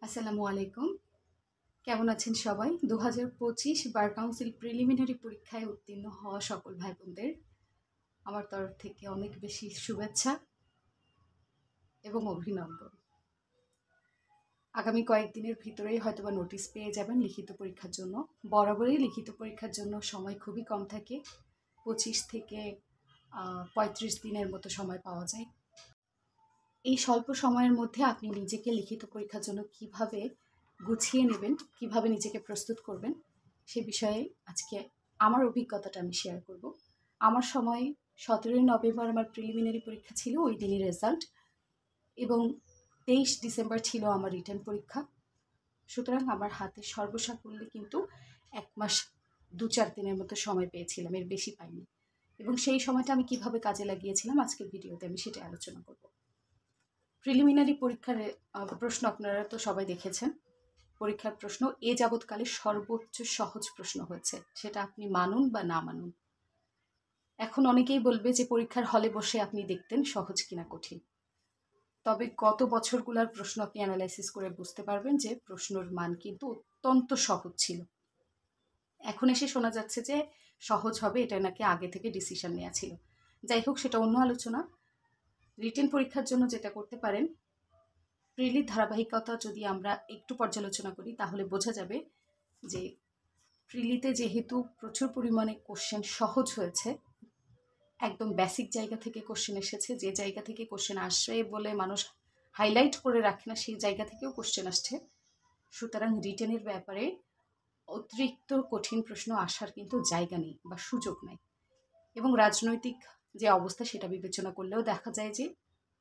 আসসালামু আলাইকুম। কেমন আছেন সবাই? 2025 বার কাউন্সিল প্রিলিমিনারি পরীক্ষায় উত্তীর্ণ হওয়া সকল ভাই বোনদের আমার তরফ থেকে অনেক বেশি শুভেচ্ছা এবং অভিনন্দন। আগামী কয়েকদিনের ভিতরেই হয়তোবা নোটিশ পেয়ে যাবেন লিখিত পরীক্ষার জন্য। বরাবরই লিখিত পরীক্ষার জন্য সময় খুবই কম থাকে। 25 থেকে 35 দিনের মতো সময় পাওয়া যায়। এই স্বল্প সময়ের মধ্যে আপনি নিজেকে লিখিত পরীক্ষার জন্য কিভাবে গুছিয়ে নেবেন, কিভাবে নিজেকে প্রস্তুত করবেন, সে বিষয়ে আজকে আমার অভিজ্ঞতাটা আমি শেয়ার করব। আমার সময় 17 নভেম্বর আমার প্রিলিমিনারি পরীক্ষা ছিল, ওই দিনই রেজাল্ট, এবং 23 ডিসেম্বর ছিল আমার রিটেন পরীক্ষা। সুতরাং আমার হাতে সর্বসাকুল্যে কিন্তু 1 মাস 2-4 দিনের মতো সময় পেয়েছিলাম, এর বেশি পাইনি। এবং সেই সময়টা আমি কিভাবে কাজে লাগিয়েছিলাম আজকের ভিডিওতে আমি সেটা আলোচনা করব। প্রিলিমিনারি পরীক্ষার প্রশ্ন আপনারা তো সবাই দেখেছেন। পরীক্ষার প্রশ্ন এ যাবৎকালে সর্বোচ্চ সহজ প্রশ্ন হয়েছে, সেটা আপনি মানুন বা না মানুন। এখন অনেকেই বলবে যে পরীক্ষার হলে বসে আপনি দেখতেন সহজ কিনা কঠিন। তবে গত বছরগুলোর প্রশ্ন আপনি অ্যানালাইসিস করে বুঝতে পারবেন যে প্রশ্নের মান কিন্তু অত্যন্ত সহজ ছিল। এখন এসে শোনা যাচ্ছে যে সহজ হবে, এটা নাকি আগে থেকে ডিসিশন নেওয়া ছিল। যাই হোক, সেটা অন্য আলোচনা। রিটেন পরীক্ষার জন্য যেটা করতে পারেন, প্রিলির ধারাবাহিকতা যদি আমরা একটু পর্যালোচনা করি তাহলে বোঝা যাবে যে প্রিলিতে যেহেতু প্রচুর পরিমাণে কোশ্চেন সহজ হয়েছে, একদম বেসিক জায়গা থেকে কোশ্চেন এসেছে, যে জায়গা থেকে কোশ্চেন আসবে বলে মানুষ হাইলাইট করে রাখে না সেই জায়গা থেকেও কোশ্চেন আসছে। সুতরাং রিটেনের ব্যাপারে অতিরিক্ত কঠিন প্রশ্ন আসার কিন্তু জায়গা নেই বা সুযোগ নেই। এবং রাজনৈতিক যে অবস্থা সেটা বিবেচনা করলেও দেখা যায় যে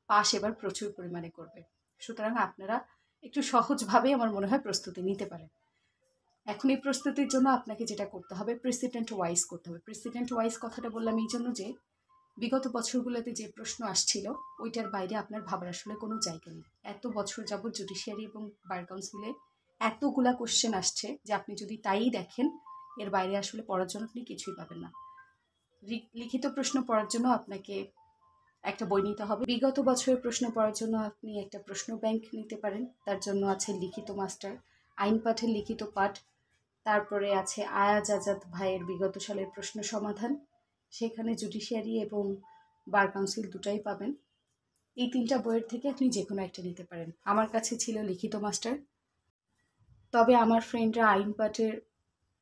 পাশ এবার প্রচুর পরিমাণে করবে। সুতরাং আপনারা একটু সহজভাবেই আমার মনে হয় প্রস্তুতি নিতে পারেন। এখন এই প্রস্তুতির জন্য আপনাকে যেটা করতে হবে, প্রেসিডেন্ট ওয়াইজ করতে হবে। প্রেসিডেন্ট ওয়াইজ কথাটা বললাম এই জন্য যে বিগত বছরগুলোতে যে প্রশ্ন আসছিল ওইটার বাইরে আপনার ভাবার আসলে কোনো জায়গা নেই। এত বছর যাবৎ জুডিশিয়ারি এবং বার কাউন্সিলে এতগুলা কোশ্চেন আসছে যে আপনি যদি তাই দেখেন, এর বাইরে আসলে পড়ার জন্য আপনি কিছুই পাবেন না। লিখিত প্রশ্ন পড়ার জন্য আপনাকে একটা বই নিতে হবে। বিগত বছরের প্রশ্ন পড়ার জন্য আপনি একটা প্রশ্ন ব্যাংক নিতে পারেন। তার জন্য আছে লিখিত মাস্টার, আইন পাঠের লিখিত পাঠ, তারপরে আছে আয়াজ আজাদ ভাইয়ের বিগত সালের প্রশ্ন সমাধান। সেখানে জুডিশিয়ারি এবং বার কাউন্সিল দুটাই পাবেন। এই 3টা বইয়ের থেকে আপনি যে কোনো একটা নিতে পারেন। আমার কাছে ছিল লিখিত মাস্টার, তবে আমার ফ্রেন্ডরা আইন পাঠের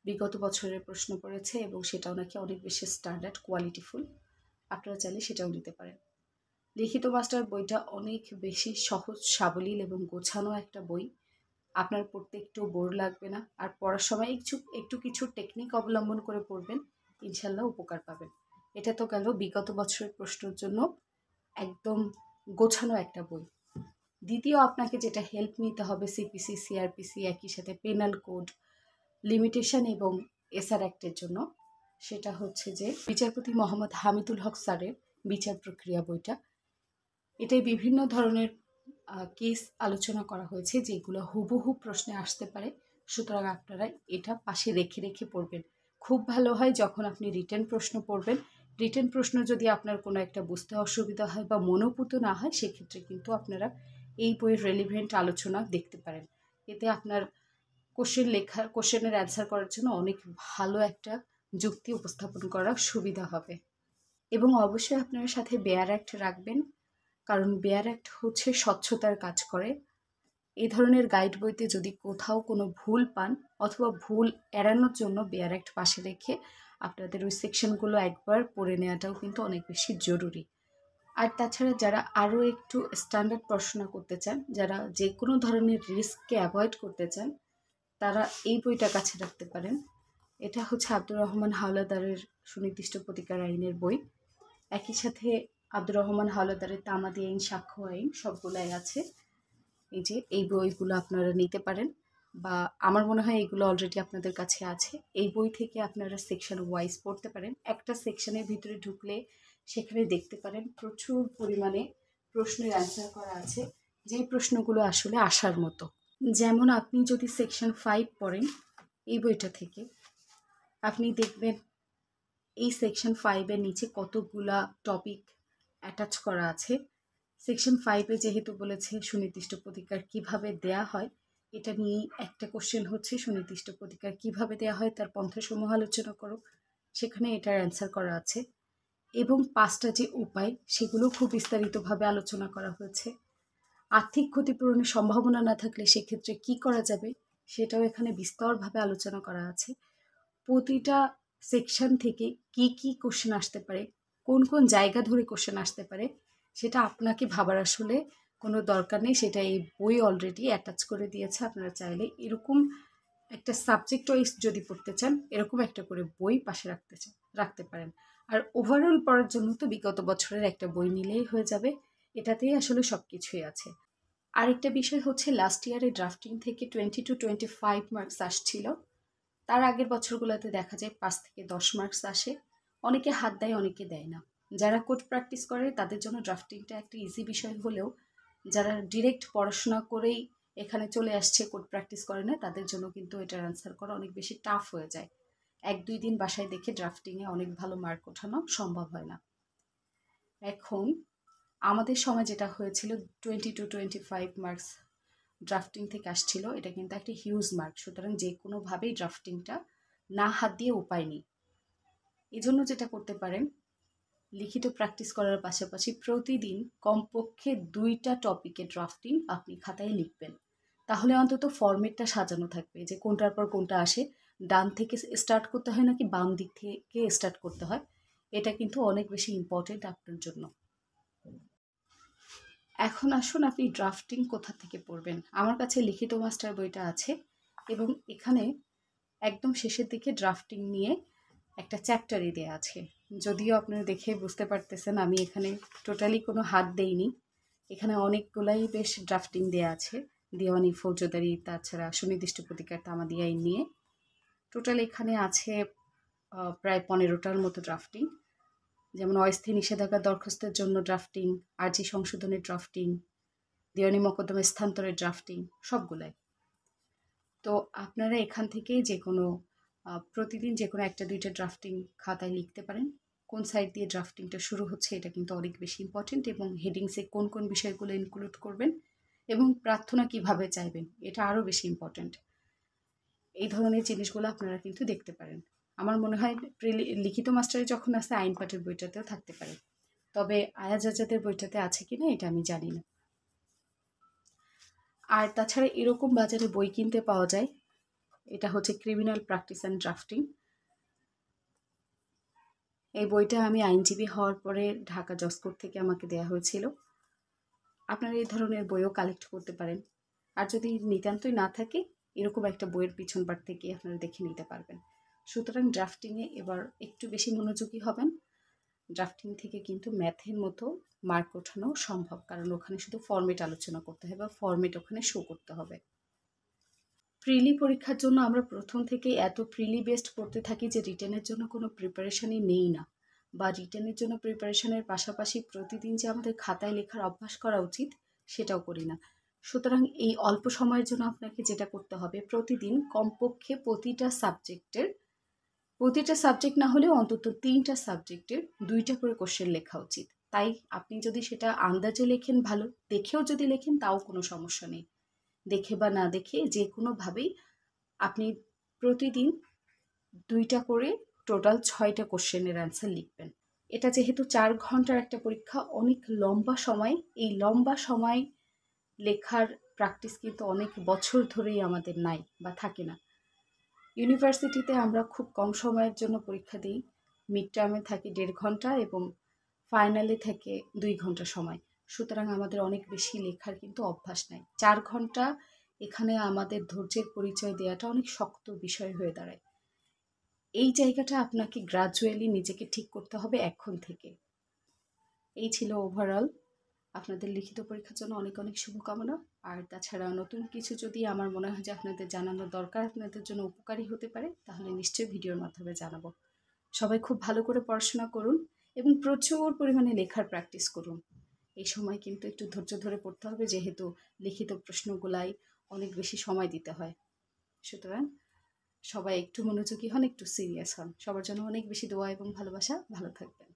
বিগত বছরের প্রশ্ন পড়েছে এবং সেটাও নাকি অনেক বেশি স্ট্যান্ডার্ড কোয়ালিটিফুল। আপনারা চাইলে সেটাও নিতে পারেন। লিখিত মাস্টার বইটা অনেক বেশি সহজ সাবলীল এবং গোছানো একটা বই। আপনার পড়তে একটু বোর লাগবে না, আর পড়ার সময় একটু কিছু টেকনিক অবলম্বন করে পড়বেন, ইনশাল্লাহ উপকার পাবেন। এটা তো গেল বিগত বছরের প্রশ্নের জন্য একদম গোছানো একটা বই। দ্বিতীয় আপনাকে যেটা হেল্প নিতে হবে সিপিসি, সিআরপিসি, একই সাথে পেনাল কোড, লিমিটেশন এবং এসআর অ্যাক্টের জন্য, সেটা হচ্ছে যে বিচারপতি মোহাম্মদ হামিদুল হক স্যারের বিচার প্রক্রিয়া বইটা। এটাই বিভিন্ন ধরনের কেস আলোচনা করা হয়েছে যেগুলো হুবহু প্রশ্নে আসতে পারে। সুতরাং আপনারা এটা পাশে রেখে রেখে পড়বেন। খুব ভালো হয় যখন আপনি রিটেন প্রশ্ন পড়বেন। রিটেন প্রশ্ন যদি আপনার কোনো একটা বুঝতে অসুবিধা হয় বা মনোপুত না হয়, সেক্ষেত্রে কিন্তু আপনারা এই বইয়ের রেলিভেন্ট আলোচনা দেখতে পারেন। এতে আপনার কোশ্চেনের অ্যান্সার করার জন্য অনেক ভালো একটা যুক্তি উপস্থাপন করার সুবিধা হবে। এবং অবশ্যই আপনার সাথে বেয়ার অ্যাক্ট রাখবেন, কারণ বেয়ার অ্যাক্ট হচ্ছে স্বচ্ছতার কাজ করে। এই ধরনের গাইড বইতে যদি কোথাও কোনো ভুল পান অথবা ভুল এড়ানোর জন্য বেয়ার অ্যাক্ট পাশে রেখে আপনাদের ওই সেকশনগুলো একবার পড়ে নেওয়াটাও কিন্তু অনেক বেশি জরুরি। আর তাছাড়া যারা আরও একটু স্ট্যান্ডার্ড পড়াশোনা করতে চান, যারা যে কোনো ধরনের রিস্ককে অ্যাভয়েড করতে চান, তারা এই বইটা কাছে রাখতে পারেন। এটা হচ্ছে আব্দুর রহমান হাওলাদারের সুনির্দিষ্ট প্রতিকার আইনের বই। একই সাথে আব্দুর রহমান হাওলাদারের তামাদি আইন, সাক্ষ্য আইন সবগুলাই আছে। এই বইগুলো আপনারা নিতে পারেন, বা আমার মনে হয় এগুলো অলরেডি আপনাদের কাছে আছে। এই বই থেকে আপনারা সেকশন ওয়াইজ পড়তে পারেন। একটা সেকশনের ভিতরে ঢুকলে সেখানে দেখতে পারেন প্রচুর পরিমাণে প্রশ্নের অ্যান্সার করা আছে, যেই প্রশ্নগুলো আসলে আসার মতো। যেমন আপনি যদি সেকশন 5 পড়েন এই বইটা থেকে, আপনি দেখবেন এই সেকশন 5-এর নিচে কতগুলা টপিক অ্যাটাচ করা আছে। সেকশন 5-এ যেহেতু বলেছে সুনির্দিষ্ট প্রতিকার কিভাবে দেয়া হয়, এটা নিয়ে একটা কোশ্চেন হচ্ছে সুনির্দিষ্ট প্রতিকার কিভাবে দেওয়া হয় তার পন্থাসমূহ আলোচনা করো, সেখানে এটার অ্যান্সার করা আছে। এবং 5টা যে উপায় সেগুলো খুব বিস্তারিতভাবে আলোচনা করা হয়েছে। আর্থিক ক্ষতিপূরণের সম্ভাবনা না থাকলে সেক্ষেত্রে কি করা যাবে সেটাও এখানে বিস্তরভাবে আলোচনা করা আছে। প্রতিটা সেকশন থেকে কি কি কোশ্চেন আসতে পারে, কোন কোন জায়গা ধরে কোশ্চেন আসতে পারে, সেটা আপনাকে ভাবার আসলে কোনো দরকার নেই। সেটা এই বই অলরেডি অ্যাটাচ করে দিয়েছে। আপনারা চাইলে এরকম একটা সাবজেক্ট ওয়াইজ যদি পড়তে চান এরকম একটা করে বই পাশে রাখতে পারেন। আর ওভারঅল পড়ার জন্য তো বিগত বছরের একটা বই নিলেই হয়ে যাবে, এটাতেই আসলে সব কিছুই আছে। আরেকটা বিষয় হচ্ছে লাস্ট ইয়ারে ড্রাফটিং থেকে 20 to 25 মার্কস আসছিল। তার আগের বছরগুলোতে দেখা যায় 5 থেকে 10 মার্কস আসে। অনেকে হাত দেয়, অনেকে দেয় না। যারা কোড প্র্যাকটিস করে তাদের জন্য ড্রাফটিংটা একটা ইজি বিষয় হলেও যারা ডিরেক্ট পড়াশোনা করেই এখানে চলে আসছে, কোড প্র্যাকটিস করে না, তাদের জন্য কিন্তু এটার অ্যান্সার করা অনেক বেশি টাফ হয়ে যায়। 1-2 দিন বাসায় দেখে ড্রাফটিংয়ে অনেক ভালো মার্ক ওঠানো সম্ভব হয় না। এখন আমাদের সময় যেটা হয়েছিল 20 to 25 মার্কস ড্রাফটিং থেকে আসছিল, এটা কিন্তু একটা হিউজ মার্ক। সুতরাং যে কোনোভাবেই ড্রাফটিংটা না হাত দিয়ে উপায় নেই। এই জন্য যেটা করতে পারেন, লিখিত প্র্যাকটিস করার পাশাপাশি প্রতিদিন কমপক্ষে 2টা টপিকে ড্রাফটিং আপনি খাতায় লিখবেন। তাহলে অন্তত ফরম্যাটটা সাজানো থাকবে যে কোনটার পর কোনটা আসে, ডান থেকে স্টার্ট করতে হয় নাকি বাম দিক থেকে স্টার্ট করতে হয়। এটা কিন্তু অনেক বেশি ইম্পর্টেন্ট আপনার জন্য। এখন আসুন আপনি ড্রাফটিং কোথা থেকে পড়বেন। আমার কাছে লিখিত মাস্টার বইটা আছে এবং এখানে একদম শেষের দিকে ড্রাফটিং নিয়ে একটা চ্যাপ্টারই দেওয়া আছে। যদিও আপনারা দেখে বুঝতে পারতেছেন আমি এখানে টোটালি কোনো হাত দেইনি। এখানে অনেকগুলাই বেশ ড্রাফটিং দেওয়া আছে, দেওয়ানি, ফৌজদারি, তাছাড়া সুনির্দিষ্ট প্রতিকার, তামাদি আইন নিয়ে। টোটাল এখানে আছে প্রায় 15টার মতো ড্রাফটিং। যেমন অস্থায়ী নিষেধাজ্ঞা দরখাস্তের জন্য ড্রাফটিং, আর্জি সংশোধনের ড্রাফটিং, দেওয়ানি মোকদ্দমা স্থানান্তরের ড্রাফটিং, সবগুলাই। তো আপনারা এখান থেকে যে কোনো প্রতিদিন যে কোনো 1-2টা ড্রাফটিং খাতায় লিখতে পারেন। কোন সাইড দিয়ে ড্রাফটিংটা শুরু হচ্ছে এটা কিন্তু অনেক বেশি ইম্পর্টেন্ট, এবং হেডিংসে কোন কোন বিষয়গুলো ইনক্লুড করবেন এবং প্রার্থনা কিভাবে চাইবেন এটা আরও বেশি ইম্পর্টেন্ট। এই ধরনের জিনিসগুলো আপনারা কিন্তু দেখতে পারেন। আমার মনে হয় লিখিত মাস্টারে যখন আছে আইন পাঠের বইটাতেও থাকতে পারে, তবে আয়াজ আজাদের বইটাতে আছে কিনা এটা আমি জানি না। আর তাছাড়া এরকম বাজারে বই কিনতে পাওয়া যায়, এটা হচ্ছে ক্রিমিনাল প্র্যাকটিস অ্যান্ড ড্রাফটিং। এই বইটা আমি আইনজীবী হওয়ার পরে ঢাকা জজকোর্ট থেকে আমাকে দেওয়া হয়েছিল। আপনারা এই ধরনের বইও কালেক্ট করতে পারেন। আর যদি নিতান্তই না থাকে এরকম একটা বইয়ের পিছন পাট থেকে আপনারা দেখে নিতে পারবেন। সুতরাং ড্রাফটিংয়ে এবার একটু বেশি মনোযোগী হবেন। ড্রাফটিং থেকে কিন্তু ম্যাথের মতো মার্ক ওঠানো সম্ভব, কারণ ওখানে শুধু ফরম্যাট আলোচনা করতে হবে বা ফরম্যাট ওখানে শো করতে হবে। প্রিলি পরীক্ষার জন্য আমরা প্রথম থেকেই এত প্রিলি বেসড পড়তে থাকি যে রিটেনের জন্য কোনো প্রিপারেশনই নেই না, বা রিটেনের জন্য প্রিপারেশনের পাশাপাশি প্রতিদিন যে আমাদের খাতায় লেখার অভ্যাস করা উচিত সেটাও করি না। সুতরাং এই অল্প সময়ের জন্য আপনাকে যেটা করতে হবে, প্রতিদিন কমপক্ষে প্রতিটা সাবজেক্ট না হলেও অন্তত 3টা সাবজেক্টের 2টা করে কোশ্চেন লেখা উচিত। তাই আপনি যদি সেটা আন্দাজে লেখেন ভালো, দেখেও যদি লেখেন তাও কোনো সমস্যা নেই। দেখে বা না দেখে যে কোনোভাবেই আপনি প্রতিদিন 2টা করে টোটাল 6টা কোশ্চেনের অ্যান্সার লিখবেন। এটা যেহেতু 4 ঘন্টার একটা পরীক্ষা, অনেক লম্বা সময়, এই লম্বা সময় লেখার প্র্যাকটিস কিন্তু অনেক বছর ধরেই আমাদের নাই বা থাকে না। ইউনিভার্সিটিতে আমরা খুব কম সময়ের জন্য পরীক্ষা দিই। মিড টার্মে থাকে 1.5 ঘন্টা এবং ফাইনালে থাকে 2 ঘন্টা সময়। সুতরাং আমাদের অনেক বেশি লেখার কিন্তু অভ্যাস নাই। 4 ঘন্টা এখানে আমাদের ধৈর্যের পরিচয় দেওয়াটা অনেক শক্ত বিষয় হয়ে দাঁড়ায়। এই জায়গাটা আপনাকে গ্রাজুয়ালি নিজেকে ঠিক করতে হবে এখন থেকে। এই ছিল ওভারঅল। আপনাদের লিখিত পরীক্ষার জন্য অনেক অনেক শুভকামনা। আর তাছাড়া নতুন কিছু যদি আমার মনে হয় যে আপনাদের জানানো দরকার, আপনাদের জন্য উপকারী হতে পারে, তাহলে নিশ্চয়ই ভিডিওর মাধ্যমে জানাবো। সবাই খুব ভালো করে পড়াশোনা করুন এবং প্রচুর পরিমাণে লেখার প্র্যাকটিস করুন। এই সময় কিন্তু একটু ধৈর্য ধরে পড়তে হবে, যেহেতু লিখিত প্রশ্নগুলাই অনেক বেশি সময় দিতে হয়। সুতরাং সবাই একটু মনোযোগী হন, একটু সিরিয়াস হন। সবার জন্য অনেক বেশি দোয়া এবং ভালোবাসা। ভালো থাকবেন।